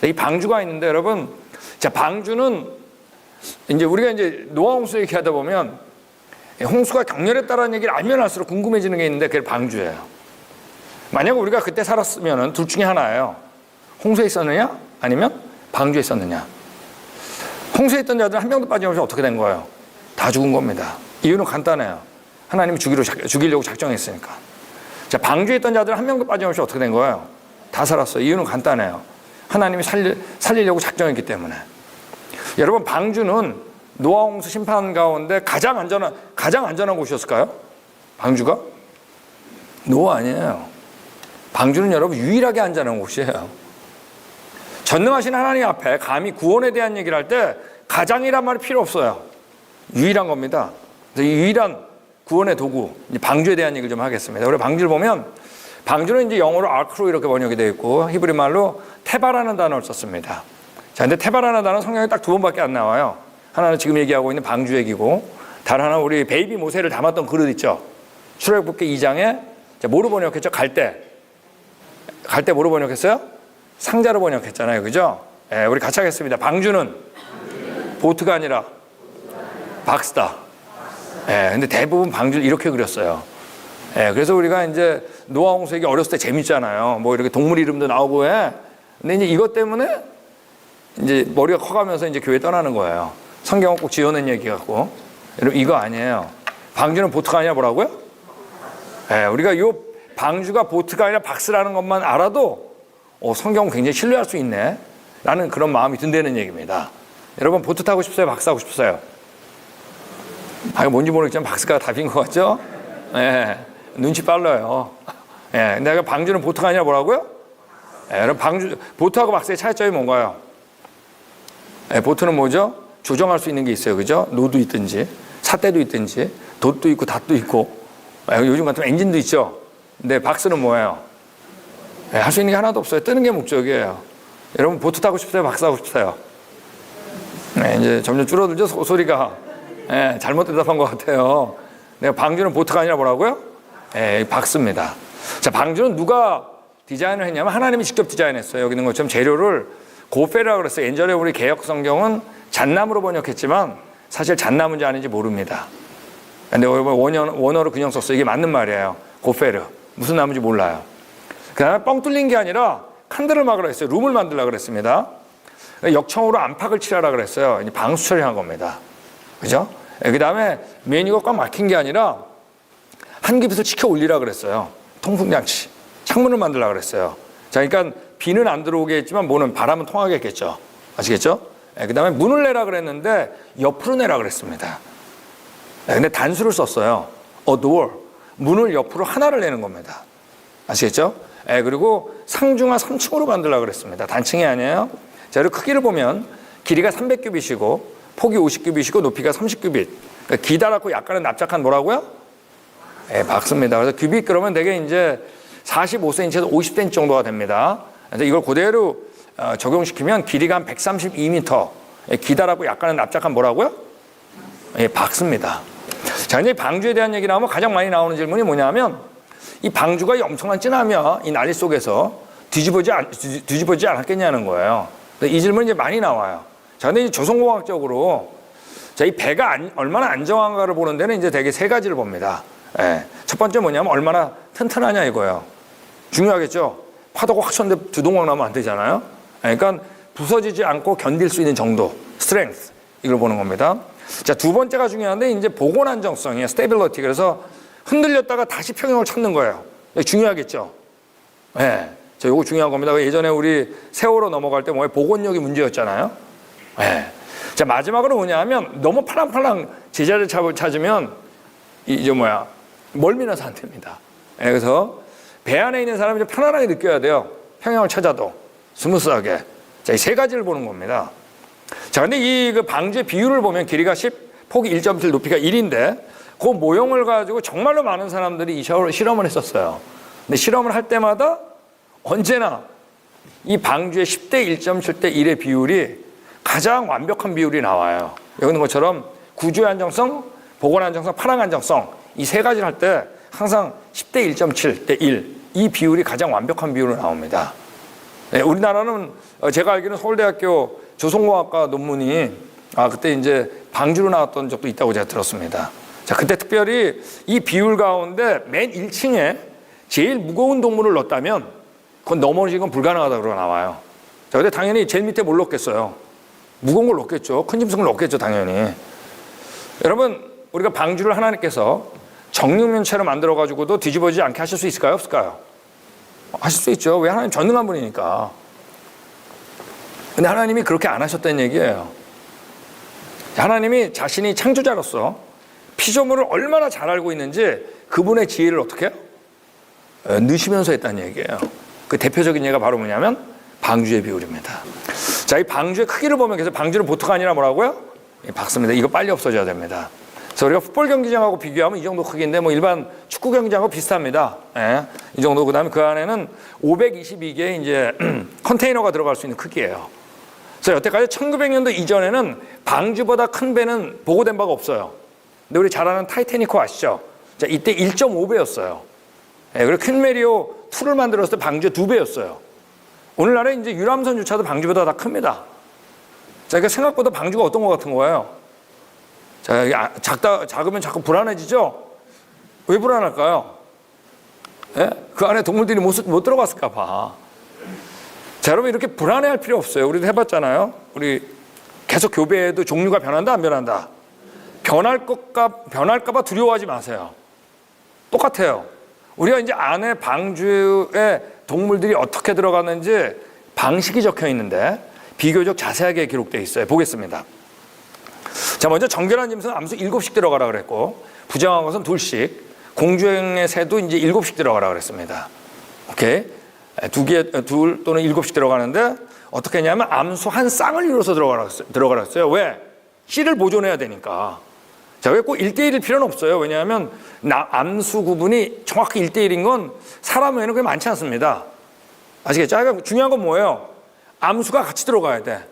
이 방주가 있는데 여러분, 자, 방주는 이제 우리가 이제 노아 홍수 얘기하다 보면 홍수가 격렬했다라는 얘기를 알면 알수록 궁금해지는 게 있는데 그게 방주예요. 만약 우리가 그때 살았으면 둘 중에 하나예요. 홍수에 있었느냐 아니면 방주에 있었느냐. 홍수에 있던 자들은 한 명도 빠짐없이 어떻게 된 거예요? 다 죽은 겁니다. 이유는 간단해요. 하나님이 죽이려고 작정했으니까. 자, 방주에 있던 자들은 한 명도 빠짐없이 어떻게 된 거예요? 다 살았어요. 이유는 간단해요. 하나님이 살리려고 작정했기 때문에. 여러분, 방주는 노아 홍수 심판 가운데 가장 안전한 곳이었을까요? 방주가? 노아 아니에요. 방주는 여러분 유일하게 안전한 곳이에요. 전능하신 하나님 앞에 감히 구원에 대한 얘기를 할 때 가장이란 말이 필요 없어요. 유일한 겁니다. 그래서 이 유일한 구원의 도구, 방주에 대한 얘기를 좀 하겠습니다. 우리 방주를 보면 방주는 이제 영어로 아크로 이렇게 번역이 되어 있고 히브리 말로 테바라는 단어를 썼습니다. 자, 근데 테바라는 단어는 성경에 딱 두 번밖에 안 나와요. 하나는 지금 얘기하고 있는 방주 얘기고, 다른 하나는 우리 베이비 모세를 담았던 그릇 있죠. 출애굽기 2장에 뭐로 번역했죠? 갈대 뭐로 번역했어요? 상자로 번역했잖아요, 그죠? 예, 우리 같이 하겠습니다. 방주는 보트가 아니라 박스다. 예, 근데 대부분 방주를 이렇게 그렸어요. 예, 그래서 우리가 이제 노아 홍수 얘기 어렸을 때 재밌잖아요. 뭐 이렇게 동물 이름도 나오고 해. 근데 이제 이것 때문에 이제 머리가 커가면서 이제 교회 떠나는 거예요. 성경은 꼭 지어낸 얘기 같고. 여러분, 이거 아니에요. 방주는 보트가 아니라 뭐라고요? 예, 우리가 요 방주가 보트가 아니라 박스라는 것만 알아도 성경은 굉장히 신뢰할 수 있네 라는 그런 마음이 든다는 얘기입니다. 여러분, 보트 타고 싶어요? 박스 타고 싶어요? 이거 뭔지 모르겠지만 박스가 답인 것 같죠? 예, 눈치 빨라요. 예, 내가 방주는 보트가 아니라 뭐라고요? 예, 여러분, 보트하고 박스의 차이점이 뭔가요? 예, 보트는 뭐죠? 조정할 수 있는 게 있어요, 그죠? 노도 있든지 삿대도 있든지 돛도 있고 닷도 있고, 요즘 같으면 엔진도 있죠. 근데 박스는 뭐예요? 예, 할 수 있는 게 하나도 없어요. 뜨는 게 목적이에요. 여러분, 보트 타고 싶어요? 박스 타고 싶어요? 네, 이제 점점 줄어들죠, 소리가. 예, 잘못 대답한 것 같아요. 내가 방주는 보트가 아니라 뭐라고요? 예, 박스입니다. 자, 방주는 누가 디자인을 했냐면 하나님이 직접 디자인했어요. 여기 있는 것처럼 재료를 고페라고 그랬어요. 옛날에 우리 개역 성경은 잣나무로 번역했지만 사실 잣나무인지 아닌지 모릅니다. 근데 원어로 그냥 썼어요. 이게 맞는 말이에요. 고페르. 무슨 나무인지 몰라요. 그 다음에 뻥 뚫린 게 아니라 칸들을 막으라 했어요. 룸을 만들라 그랬습니다. 역청으로 안팎을 칠하라 그랬어요. 이제 방수 처리한 겁니다. 그죠? 그 다음에 메뉴가 꽉 막힌 게 아니라 한 깁을 치켜 올리라 그랬어요. 통풍장치. 창문을 만들라 그랬어요. 자, 그러니까 비는 안 들어오게 했지만 뭐는 바람은 통하게 했겠죠. 아시겠죠? 그 다음에 문을 내라 그랬는데 옆으로 내라 그랬습니다. 근데 단수를 썼어요. A door. 문을 옆으로 하나를 내는 겁니다. 아시겠죠? 그리고 상중하 3층으로 만들라 그랬습니다. 단층이 아니에요. 자, 그리고 크기를 보면 길이가 300규빗이고 폭이 50규빗이고 높이가 30규빗. 그러니까 기다랗고 약간은 납작한 뭐라고요? 박스입니다. 그래서 규빗 그러면 되게 이제 45cm에서 50cm 정도가 됩니다. 그래서 이걸 그대로 적용시키면 길이가 한 132m. 기다랗고 약간은 납작한 뭐라고요? 박스입니다. 자, 이제 방주에 대한 얘기 나오면 가장 많이 나오는 질문이 뭐냐면 이 방주가 엄청난 찌나며 이 난리 속에서 뒤집어지지 않았겠냐는 거예요. 이 질문이 이제 많이 나와요. 자, 근데 이제 조선공학적으로 자, 이 배가 얼마나 안정한가를 보는 데는 이제 되게 세 가지를 봅니다. 첫 번째 뭐냐면 얼마나 튼튼하냐 이거예요. 중요하겠죠? 파도가 확 쳤는데 두동강 나면 안 되잖아요. 그러니까 부서지지 않고 견딜 수 있는 정도, strength, 이걸 보는 겁니다. 자, 두 번째가 중요한데 이제 보건 안정성이에요. stability. 그래서 흔들렸다가 다시 평형을 찾는 거예요. 중요하겠죠? 자, 요거 중요한 겁니다. 예전에 우리 세월호 넘어갈 때 뭐예요? 보건력이 문제였잖아요. 자, 마지막으로 뭐냐면 너무 팔랑팔랑 제자리를 찾으면 이제 멀미나서 안 됩니다. 그래서 배 안에 있는 사람이 좀 편안하게 느껴야 돼요. 평형을 찾아도 스무스하게. 자, 이 세 가지를 보는 겁니다. 자, 근데 그 방주의 비율을 보면 길이가 10, 폭이 1.7, 높이가 1인데 그 모형을 가지고 정말로 많은 사람들이 이 실험을 했었어요. 근데 실험을 할 때마다 언제나 이 방주의 10대 1.7대 1의 비율이 가장 완벽한 비율이 나와요. 여기 있는 것처럼 구조의 안정성, 보건 안정성, 파랑 안정성 이 세 가지를 할 때 항상 10대 1.7대 1 이 비율이 가장 완벽한 비율로 나옵니다. 네, 우리나라는 제가 알기로는 서울대학교 조성공학과 논문이 그때 이제 방주로 나왔던 적도 있다고 제가 들었습니다. 자, 그때 특별히 이 비율 가운데 맨 1층에 제일 무거운 동물을 넣었다면 그건 넘어지는 건 불가능하다고 나와요. 자, 근데 당연히 제일 밑에 뭘 넣겠어요? 무거운 걸 넣겠죠. 큰 짐승을 넣겠죠, 당연히. 여러분, 우리가 방주를 하나님께서 정육면체로 만들어가지고도 뒤집어지지 않게 하실 수 있을까요? 없을까요? 하실 수 있죠. 왜? 하나님 전능한 분이니까. 근데 하나님이 그렇게 안 하셨다는 얘기예요. 하나님이 자신이 창조자로서 피조물을 얼마나 잘 알고 있는지 그분의 지혜를 어떻게 해요? 넣으시면서 했다는 얘기예요. 그 대표적인 예가 바로 뭐냐면 방주의 비율입니다. 자, 이 방주의 크기를 보면 그래서 방주는 보트가 아니라 뭐라고요? 박스입니다. 이거 빨리 없어져야 됩니다. 그래서 우리가 풋볼 경기장하고 비교하면 이 정도 크기인데 뭐 일반 축구 경기장하고 비슷합니다. 예, 이 정도. 그다음에 그 안에는 522개의 이제 컨테이너가 들어갈 수 있는 크기예요. 그래서 여태까지 1900년도 이전에는 방주보다 큰 배는 보고된 바가 없어요. 근데 우리 잘 아는 타이타닉호 아시죠? 자, 이때 1.5배였어요. 예, 그리고 퀸메리오 2를 만들었을 때 방주의 2배였어요. 오늘날에 이제 유람선조차도 방주보다 다 큽니다. 자, 그러니까 생각보다 방주가 어떤 것 같은 거예요? 자, 작으면 자꾸 불안해지죠? 왜 불안할까요? 예? 그 안에 동물들이 못 들어갔을까 봐. 자, 여러분 이렇게 불안해할 필요 없어요. 우리도 해봤잖아요. 우리 계속 교배에도 종류가 변한다, 안 변한다? 변할까 봐 두려워하지 마세요. 똑같아요. 우리가 이제 안에 방주에 동물들이 어떻게 들어가는지 방식이 적혀 있는데 비교적 자세하게 기록되어 있어요. 보겠습니다. 자, 먼저 정결한 짐승은 암수 7씩 들어가라 그랬고, 부정한 것은 2씩, 공주행의 새도 이제 7씩 들어가라 그랬습니다. 오케이? 둘 또는 7씩 들어가는데 어떻게 했냐면 암수 한 쌍을 이뤄서 들어가라 했어요. 왜? 씨를 보존해야 되니까. 자, 왜 꼭 1대1일 필요는 없어요. 왜냐하면 암수 구분이 정확히 1대1인 건 사람 외에는 그게 많지 않습니다. 아시겠죠? 그러니까 중요한 건 뭐예요? 암수가 같이 들어가야 돼.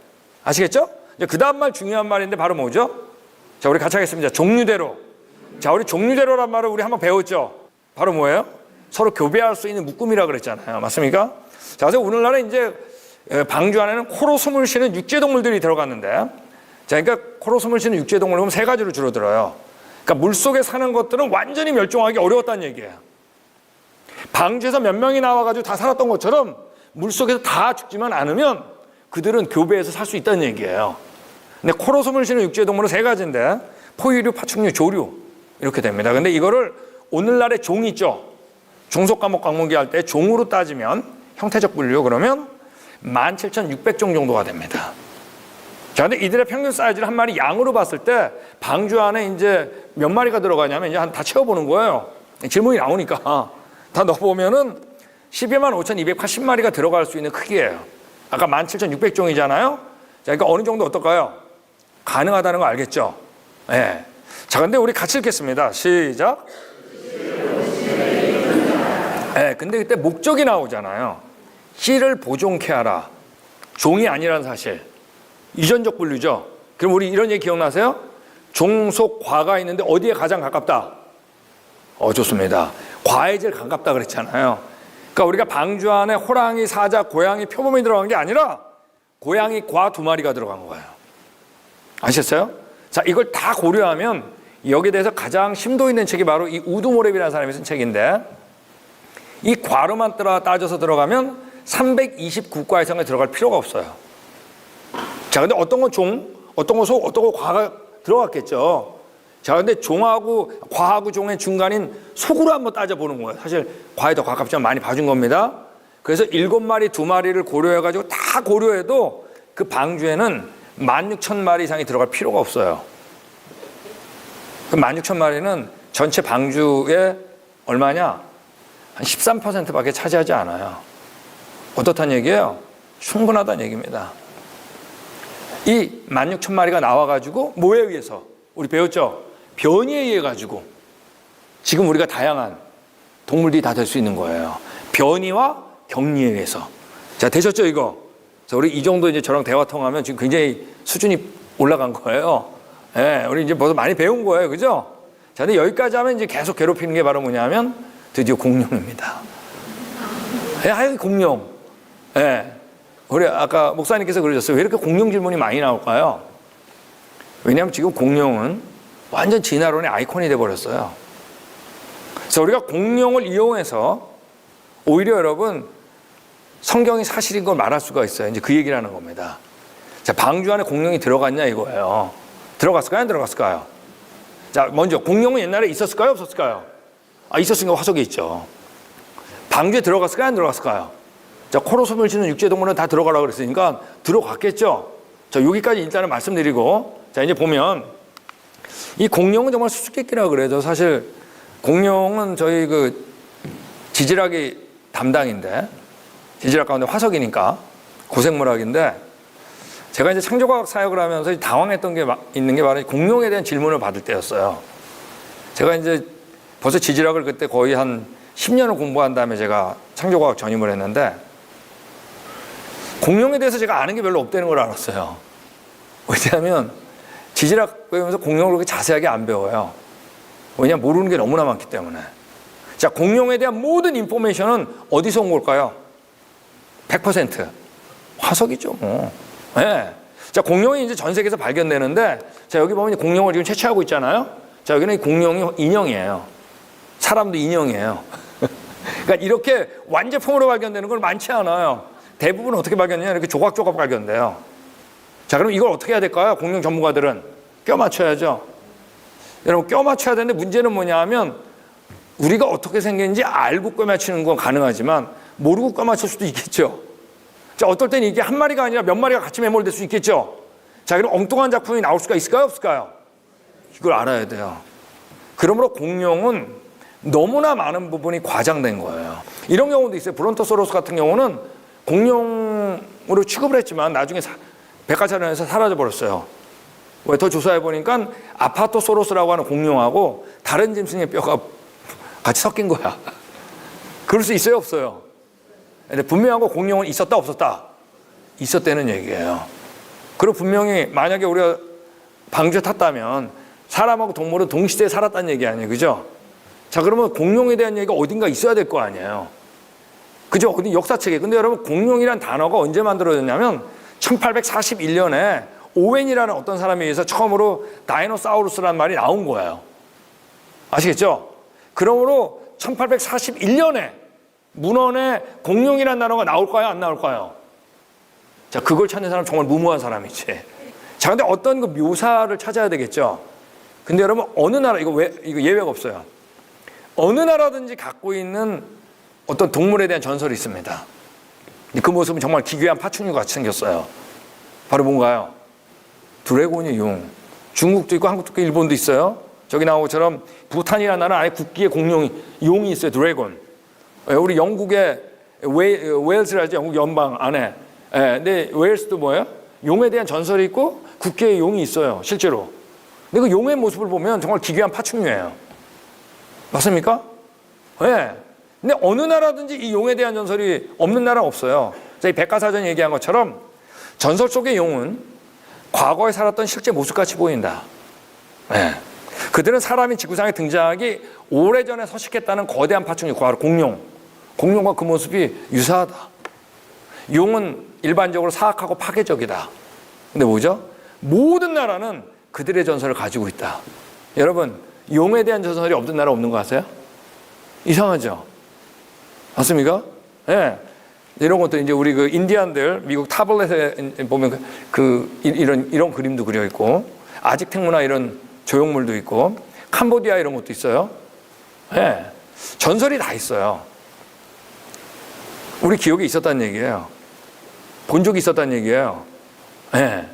아시겠죠? 그 다음 말 중요한 말인데 바로 뭐죠? 자, 우리 같이 하겠습니다. 종류대로. 자, 우리 종류대로란 말을 우리 한번 배웠죠? 바로 뭐예요? 서로 교배할 수 있는 묶음이라 그랬잖아요. 맞습니까? 자, 그래서 오늘날에 이제 방주 안에는 코로 숨을 쉬는 육지동물들이 들어갔는데, 자, 그러니까 코로 숨을 쉬는 육지동물 보면 3가지로 주로 들어요. 그러니까 물속에 사는 것들은 완전히 멸종하기 어려웠다는 얘기예요. 방주에서 몇 명이 나와가지고 다 살았던 것처럼 물속에서 다 죽지만 않으면 그들은 교배해서 살 수 있다는 얘기예요. 근데 코로 숨을 쉬는 육지동물은 3가지인데 포유류, 파충류, 조류 이렇게 됩니다. 근데 이거를 오늘날의 종 있죠? 종속과목 광목이 할 때 종으로 따지면 형태적 분류 그러면 17,600종 정도가 됩니다. 자, 근데 이들의 평균 사이즈를 한 마리 양으로 봤을 때 방주 안에 이제 몇 마리가 들어가냐면 이제 다 채워보는 거예요. 질문이 나오니까 다 넣어보면은 125,280마리가 들어갈 수 있는 크기예요. 아까 17,600종이잖아요. 자, 그러니까 어느 정도 어떨까요? 가능하다는 거 알겠죠? 예. 네. 자, 근데 우리 같이 읽겠습니다. 시작. 네, 근데 그때 목적이 나오잖아요. 씨를 보존케 하라. 종이 아니라는 사실. 이전적 분류죠. 그럼 우리 이런 얘기 기억나세요? 종 속 과가 있는데 어디에 가장 가깝다? 좋습니다. 과에 제일 가깝다 그랬잖아요. 그러니까 우리가 방주 안에 호랑이, 사자, 고양이, 표범이 들어간 게 아니라 고양이, 과 2마리가 들어간 거예요. 아셨어요? 자, 이걸 다 고려하면 여기에 대해서 가장 심도 있는 책이 바로 이 우두모랩이라는 사람이 쓴 책인데 이 과로만 따져서 들어가면 329과 이상에 들어갈 필요가 없어요. 자, 근데 어떤 건 종, 어떤 건 속, 어떤 건 과가 들어갔겠죠. 자, 근데 종하고 과하고 종의 중간인 속으로 한번 따져보는 거예요. 사실 과에 더 가깝지만 많이 봐준 겁니다. 그래서 7마리, 2마리를 고려해가지고 다 고려해도 그 방주에는 16,000마리 이상이 들어갈 필요가 없어요. 그 16,000마리는 전체 방주의 얼마냐? 한 13%밖에 차지하지 않아요. 어떻다는 얘기예요? 충분하다는 얘기입니다. 이 16,000마리가 나와가지고 뭐에 의해서? 우리 배웠죠? 변이에 의해 가지고 지금 우리가 다양한 동물들이 다 될 수 있는 거예요. 변이와 격리에 의해서. 자, 되셨죠 이거? 자, 우리 이 정도 이제 저랑 대화 통하면 지금 굉장히 수준이 올라간 거예요. 예, 우리 이제 벌써 많이 배운 거예요, 그죠? 자, 근데 여기까지 하면 이제 계속 괴롭히는 게 바로 뭐냐면 드디어 공룡입니다. 예, 공룡. 예, 우리 아까 목사님께서 그러셨어요. 왜 이렇게 공룡 질문이 많이 나올까요? 왜냐하면 지금 공룡은 완전 진화론의 아이콘이 돼버렸어요. 그래서 우리가 공룡을 이용해서 오히려 여러분 성경이 사실인 걸 말할 수가 있어요. 이제 그 얘기를 하는 겁니다. 자, 방주 안에 공룡이 들어갔냐 이거예요. 들어갔을까요? 안 들어갔을까요? 자, 먼저 공룡은 옛날에 있었을까요? 없었을까요? 있었으니까 화석이 있죠. 방주에 들어갔을까요? 안 들어갔을까요? 자, 코로 숨을 쉬는 육지동물은 다 들어가라고 그랬으니까 들어갔겠죠. 자, 여기까지 일단은 말씀드리고, 자, 이제 보면 이 공룡은 정말 수수께끼라고 그래요. 사실 공룡은 저희 그 지질학이 담당인데, 지질학 가운데 화석이니까 고생물학인데, 제가 이제 창조과학 사역을 하면서 당황했던 게 있는 게 바로 공룡에 대한 질문을 받을 때였어요. 제가 이제 벌써 지질학을 그때 거의 한 10년을 공부한 다음에 제가 창조과학 전임을 했는데, 공룡에 대해서 제가 아는 게 별로 없다는 걸 알았어요. 왜냐하면 지질학 배우면서 공룡을 그렇게 자세하게 안 배워요. 왜냐하면 모르는 게 너무나 많기 때문에. 자, 공룡에 대한 모든 인포메이션은 어디서 온 걸까요? 100% 화석이죠, 뭐. 네. 자, 공룡이 이제 전 세계에서 발견되는데, 자, 여기 보면 공룡을 지금 채취하고 있잖아요. 자, 여기는 공룡이 인형이에요. 사람도 인형이에요. 그러니까 이렇게 완제품으로 발견되는 걸 많지 않아요. 대부분 어떻게 발견되냐? 이렇게 조각조각 발견돼요. 자, 그럼 이걸 어떻게 해야 될까요? 공룡 전문가들은 껴 맞춰야죠. 여러분, 껴 맞춰야 되는데 문제는 뭐냐 하면 우리가 어떻게 생겼는지 알고 껴 맞추는 건 가능하지만 모르고 껴 맞출 수도 있겠죠. 자, 어떨 때는 이게 한 마리가 아니라 몇 마리가 같이 매몰될 수 있겠죠. 자, 그럼 엉뚱한 작품이 나올 수가 있을까요? 없을까요? 이걸 알아야 돼요. 그러므로 공룡은 너무나 많은 부분이 과장된 거예요. 이런 경우도 있어요. 브론토사우루스 같은 경우는 공룡으로 취급을 했지만 나중에 백과사전에서 사라져버렸어요. 왜? 더 조사해보니까 아파토소로스라고 하는 공룡하고 다른 짐승의 뼈가 같이 섞인 거야. 그럴 수 있어요? 없어요? 근데 분명하고 공룡은 있었다 없었다? 있었다는 얘기예요. 그리고 분명히 만약에 우리가 방주에 탔다면 사람하고 동물은 동시대에 살았다는 얘기 아니에요, 그죠? 자, 그러면 공룡에 대한 얘기가 어딘가 있어야 될 거 아니에요, 그죠? 어디 역사책에. 근데 여러분, 공룡이란 단어가 언제 만들어졌냐면 1841년에 오웬이라는 어떤 사람에 의해서 처음으로 다이노사우루스라는 말이 나온 거예요. 아시겠죠? 그러므로 1841년에 문헌에 공룡이라는 단어가 나올까요? 안 나올까요? 자, 그걸 찾는 사람 정말 무모한 사람이지. 자, 근데 어떤 그 묘사를 찾아야 되겠죠? 근데 여러분, 어느 나라, 이거 예외가 없어요. 어느 나라든지 갖고 있는 어떤 동물에 대한 전설이 있습니다. 그 모습은 정말 기괴한 파충류 같이 생겼어요. 바로 뭔가요? 드래곤이 용. 중국도 있고 한국도 있고 일본도 있어요. 저기 나온 것처럼 부탄이라는 나라 안에 국기에 용이 있어요. 드래곤. 우리 영국의 웨일스라죠. 영국 연방 안에. 근데 웨일스도 뭐예요? 용에 대한 전설이 있고 국기에 용이 있어요. 실제로. 근데 그 용의 모습을 보면 정말 기괴한 파충류예요. 맞습니까? 네. 근데 어느 나라든지 이 용에 대한 전설이 없는 나라는 없어요. 자, 이 백과사전이 얘기한 것처럼 전설 속의 용은 과거에 살았던 실제 모습같이 보인다. 네. 그들은 사람이 지구상에 등장하기 오래전에 서식했다는 거대한 파충류, 바로 공룡. 공룡과 그 모습이 유사하다. 용은 일반적으로 사악하고 파괴적이다. 근데 뭐죠? 모든 나라는 그들의 전설을 가지고 있다. 여러분, 용에 대한 전설이 없는 나라 없는 거 아세요? 이상하죠? 맞습니까? 예. 네. 이런 것도 이제 우리 그 인디안들 미국 타블렛에 보면 이런 그림도 그려 있고, 아직텍 문화 이런 조형물도 있고, 캄보디아 이런 것도 있어요. 예. 네. 전설이 다 있어요. 우리 기억에 있었다는 얘기예요. 본 적이 있었다는 얘기예요. 예. 네.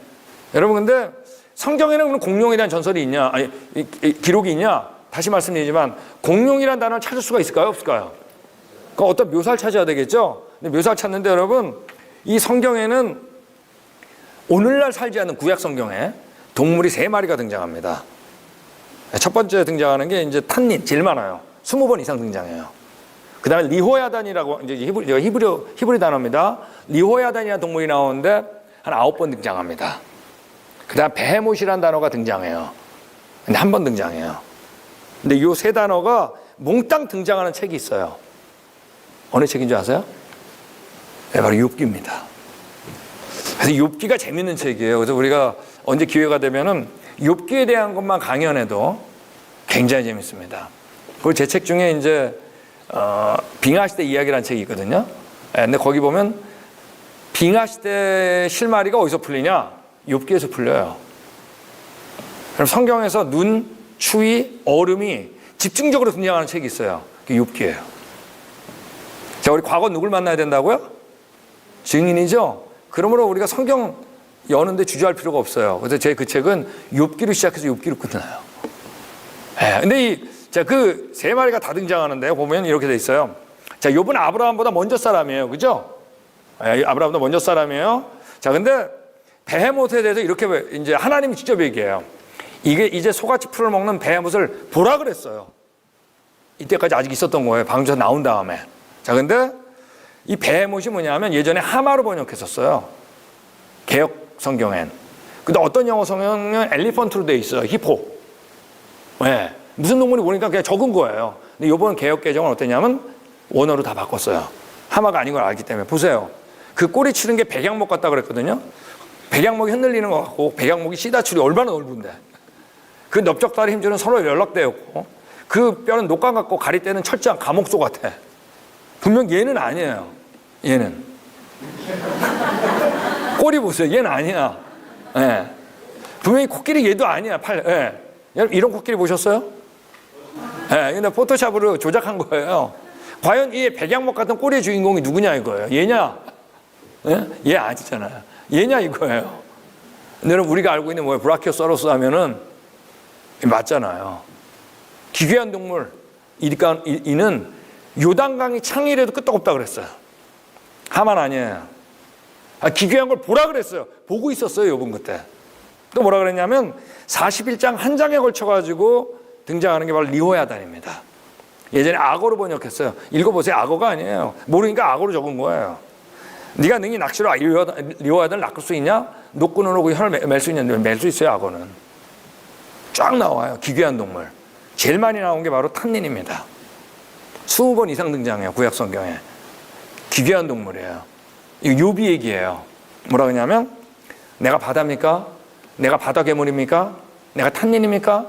여러분, 근데 성경에는 그럼 공룡에 대한 전설이 있냐? 아니, 기록이 있냐? 다시 말씀드리지만 공룡이라는 단어를 찾을 수가 있을까요? 없을까요? 그 어떤 묘사를 찾아야 되겠죠? 근데 묘사를 찾는데 여러분, 이 성경에는 오늘날 살지 않는 구약 성경에 동물이 3마리가 등장합니다. 첫 번째 등장하는 게 이제 탄닌, 제일 많아요. 20번 이상 등장해요. 그 다음에 리호야단이라고, 이제 히브리 단어입니다. 리호야단이라는 동물이 나오는데 한 9번 등장합니다. 그 다음 베헤못이라는 단어가 등장해요. 근데 1번 등장해요. 근데 이 3 단어가 몽땅 등장하는 책이 있어요. 어느 책인 줄 아세요? 네, 바로 욥기입니다. 그래서 욥기가 재밌는 책이에요. 그래서 우리가 언제 기회가 되면은 욥기에 대한 것만 강연해도 굉장히 재밌습니다. 그리고 제 책 중에 이제 빙하시대 이야기라는 책이 있거든요. 근데 거기 보면 빙하시대 실마리가 어디서 풀리냐? 욥기에서 풀려요. 그럼 성경에서 눈, 추위, 얼음이 집중적으로 등장하는 책이 있어요. 그게 욥기예요. 자, 우리 과거 누굴 만나야 된다고요? 증인이죠? 그러므로 우리가 성경 여는데 주저할 필요가 없어요. 그래서 제 그 책은 욥기로 시작해서 욥기로 끝나요. 근데 자, 그 세 마리가 다 등장하는데 보면 이렇게 돼 있어요. 자, 욥은 아브라함보다 먼저 사람이에요. 그죠? 아브라함보다 먼저 사람이에요. 자, 근데 베헤못에 대해서 이렇게 이제 하나님이 직접 얘기해요. 이게 이제 소같이 풀을 먹는 베헤못을 보라 그랬어요. 이때까지 아직 있었던 거예요. 방주에서 나온 다음에. 자, 근데 이 베헤못이 뭐냐면 예전에 하마로 번역했었어요. 개역 성경엔. 근데 어떤 영어 성경은 엘리펀트로 돼 있어요. 히포. 네. 무슨 동물이 보니까 그냥 적은 거예요. 근데 이번 개역 개정은 어땠냐면 원어로 다 바꿨어요. 하마가 아닌 걸 알기 때문에. 보세요. 그 꼬리 치는 게 백양목 같다 그랬거든요. 백양목이 흔들리는 것 같고 백양목이 씨다출이 얼마나 넓은데. 그 넓적다리 힘줄은 서로 연락되었고 그 뼈는 녹감 같고 가리대는 철저한 감옥소 같아. 분명 얘는 아니에요. 얘는. 꼬리 보세요. 얘는 아니야. 예. 분명히 코끼리 얘도 아니야. 여러분 이런 코끼리 보셨어요? 예. 근데 포토샵으로 조작한 거예요. 과연 이 백양목 같은 꼬리의 주인공이 누구냐 이거예요. 얘냐? 예? 얘 아니잖아요. 얘냐 이거예요. 근데 여러분 우리가 알고 있는 뭐예요? 브라키오사우루스 하면은 맞잖아요. 기괴한 동물. 이는 요단강이 창이라도 끄떡없다 그랬어요. 하만 아니에요. 기괴한 걸 보라 그랬어요. 보고 있었어요, 욥은 그때. 또 뭐라 그랬냐면 41장 한 장에 걸쳐가지고 등장하는 게 바로 리호야단입니다. 예전에 악어로 번역했어요. 읽어보세요. 악어가 아니에요. 모르니까 악어로 적은 거예요. 네가 능히 낚시로 리호야단을 낚을 수 있냐? 노끈을 오고 혀를 맬 수 있냐는데 맬 수 있어요, 악어는. 쫙 나와요. 기괴한 동물. 제일 많이 나온 게 바로 탄닌입니다. 20번 이상 등장해요. 구약 성경에. 기괴한 동물이에요. 이거 욥이 얘기예요. 뭐라 그러냐면 내가 바다입니까? 내가 바다 괴물입니까? 내가 탄닌입니까?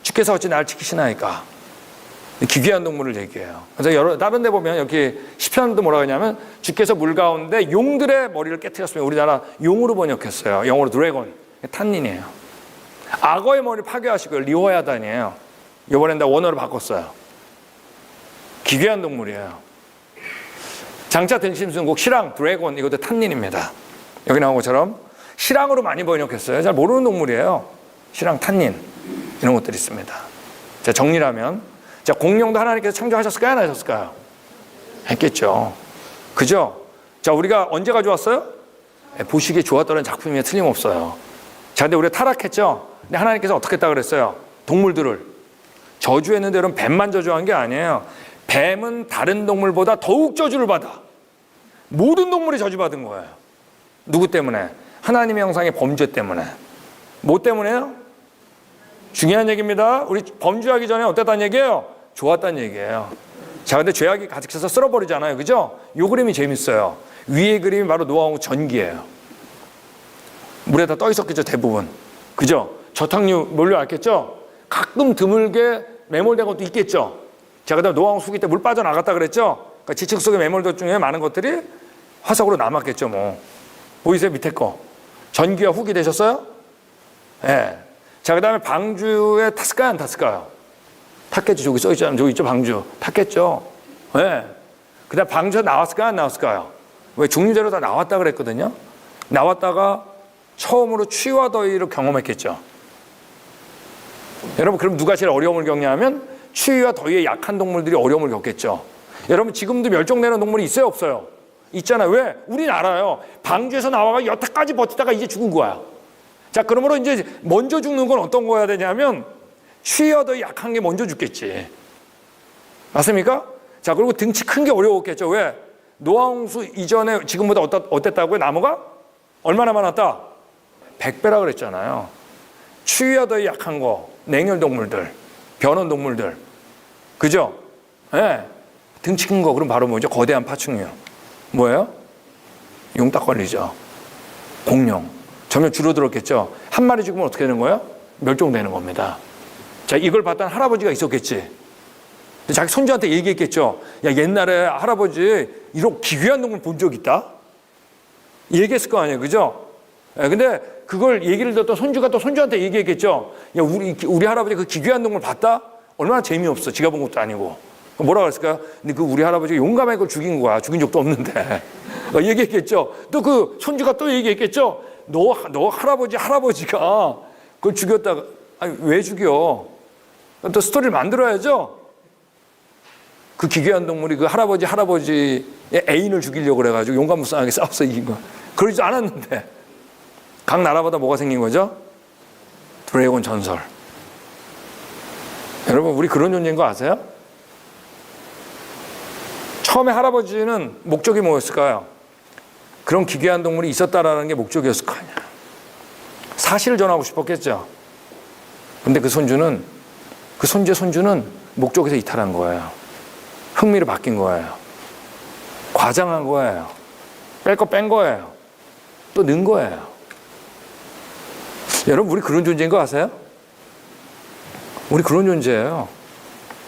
주께서 어찌 나를 지키시나이까? 기괴한 동물을 얘기해요. 그래서 다른 데 보면 여기 시편도 뭐라 그러냐면 주께서 물 가운데 용들의 머리를 깨뜨렸으면 우리나라 용으로 번역했어요. 영어로 드래곤. 탄닌이에요. 악어의 머리를 파괴하시고 리호야단이에요. 이번엔 다 원어로 바꿨어요. 기괴한 동물이에요. 장차 등심순국 실랑 드래곤 이것도 탄닌입니다. 여기 나온 것처럼 실랑으로 많이 번역했어요. 잘 모르는 동물이에요. 실랑, 탄닌 이런 것들이 있습니다. 자, 정리하면 자, 공룡도 하나님께서 창조하셨을까요? 안 하셨을까요? 했겠죠. 그죠? 자, 우리가 언제 가져왔어요? 보시기에 좋았다는 작품이 틀림없어요. 자, 근데 우리가 타락했죠? 근데 하나님께서 어떻게 했다 그랬어요? 동물들을 저주했는데 여러분 뱀만 저주한 게 아니에요. 뱀은 다른 동물보다 더욱 저주를 받아. 모든 동물이 저주받은 거예요. 누구 때문에? 하나님의 형상의 범죄 때문에. 뭐 때문에요? 중요한 얘기입니다. 우리 범죄하기 전에 어땠다는 얘기예요? 좋았다는 얘기예요. 자, 근데 죄악이 가득해서 쓸어버리잖아요. 그죠? 요 그림이 재밌어요. 위에 그림이 바로 노아홍 전기예요. 물에 다 떠 있었겠죠, 대부분. 그죠? 저탕류 몰려왔겠죠? 가끔 드물게 매몰된 것도 있겠죠? 자, 그 다음 노아홍 수기 때 물 빠져나갔다 그랬죠? 그러니까 지층 속에 매몰된 중에 많은 것들이 화석으로 남았겠죠, 뭐. 보이세요, 밑에 거? 전기와 훅이 되셨어요? 예. 네. 자, 그 다음에 방주에 탔을까요, 안 탔을까요? 탔겠죠. 저기 써있잖아요. 저기 있죠, 방주. 탔겠죠. 예. 네. 그 다음에 방주에서 나왔을까요, 안 나왔을까요? 왜 중류제로 다 나왔다 그랬거든요? 나왔다가 처음으로 추위와 더위를 경험했겠죠. 여러분, 그럼 누가 제일 어려움을 겪냐면 추위와 더위에 약한 동물들이 어려움을 겪겠죠. 여러분, 지금도 멸종되는 동물이 있어요, 없어요? 있잖아요. 왜? 우린 알아요. 방주에서 나와가 여태까지 버티다가 이제 죽은 거야. 자, 그러므로 이제 먼저 죽는 건 어떤 거야 되냐면 추위와 더위 약한 게 먼저 죽겠지. 맞습니까? 자, 그리고 등치 큰 게 어려웠겠죠. 왜? 노아홍수 이전에 지금보다 어땠다고요? 나무가? 얼마나 많았다? 100배라 그랬잖아요. 추위와 더위 약한 거, 냉혈동물들, 변온동물들. 그죠? 예. 네. 등치 큰 거, 그럼 바로 뭐죠? 거대한 파충류. 뭐예요? 용딱 걸리죠. 공룡. 점점 줄어들었겠죠. 한 마리 죽으면 어떻게 되는 거예요? 멸종되는 겁니다. 자, 이걸 봤던 할아버지가 있었겠지. 자기 손주한테 얘기했겠죠. 야, 옛날에 할아버지 이런 기괴한 동물 본 적 있다? 얘기했을 거 아니에요. 그죠? 근데 그걸 얘기를 듣던 손주가 또 손주한테 얘기했겠죠. 야, 우리 할아버지 그 기괴한 동물 봤다? 얼마나 재미없어. 지가 본 것도 아니고. 뭐라 그랬을까요? 근데 그 우리 할아버지가 용감하게 그걸 죽인 거야. 죽인 적도 없는데. 얘기했겠죠. 또 그 손주가 또 얘기했겠죠. 너 할아버지가 그걸 죽였다가, 아니, 왜 죽여? 또 스토리를 만들어야죠. 그 기괴한 동물이 그 할아버지의 애인을 죽이려고 그래가지고 용감무쌍하게 싸워서 이긴 거야. 그러지 않았는데. 각 나라마다 뭐가 생긴 거죠? 드래곤 전설. 여러분, 우리 그런 존재인 거 아세요? 처음에 할아버지는 목적이 뭐였을까요? 그런 기괴한 동물이 있었다라는 게 목적이었을 거 아니야. 사실을 전하고 싶었겠죠. 근데 그 손주의 손주는 목적에서 이탈한 거예요. 흥미로 바뀐 거예요. 과장한 거예요. 뺄 거 뺀 거예요. 또 넣은 거예요. 여러분, 우리 그런 존재인 거 아세요? 우리 그런 존재예요.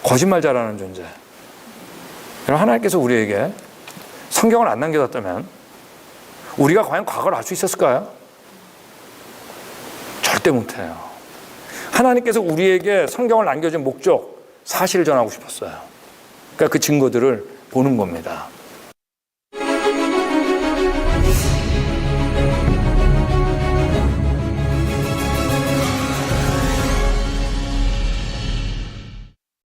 거짓말 잘하는 존재. 여러분, 하나님께서 우리에게 성경을 안 남겨뒀다면 우리가 과연 과거를 알 수 있었을까요? 절대 못해요. 하나님께서 우리에게 성경을 남겨준 목적, 사실을 전하고 싶었어요. 그러니까 그 증거들을 보는 겁니다.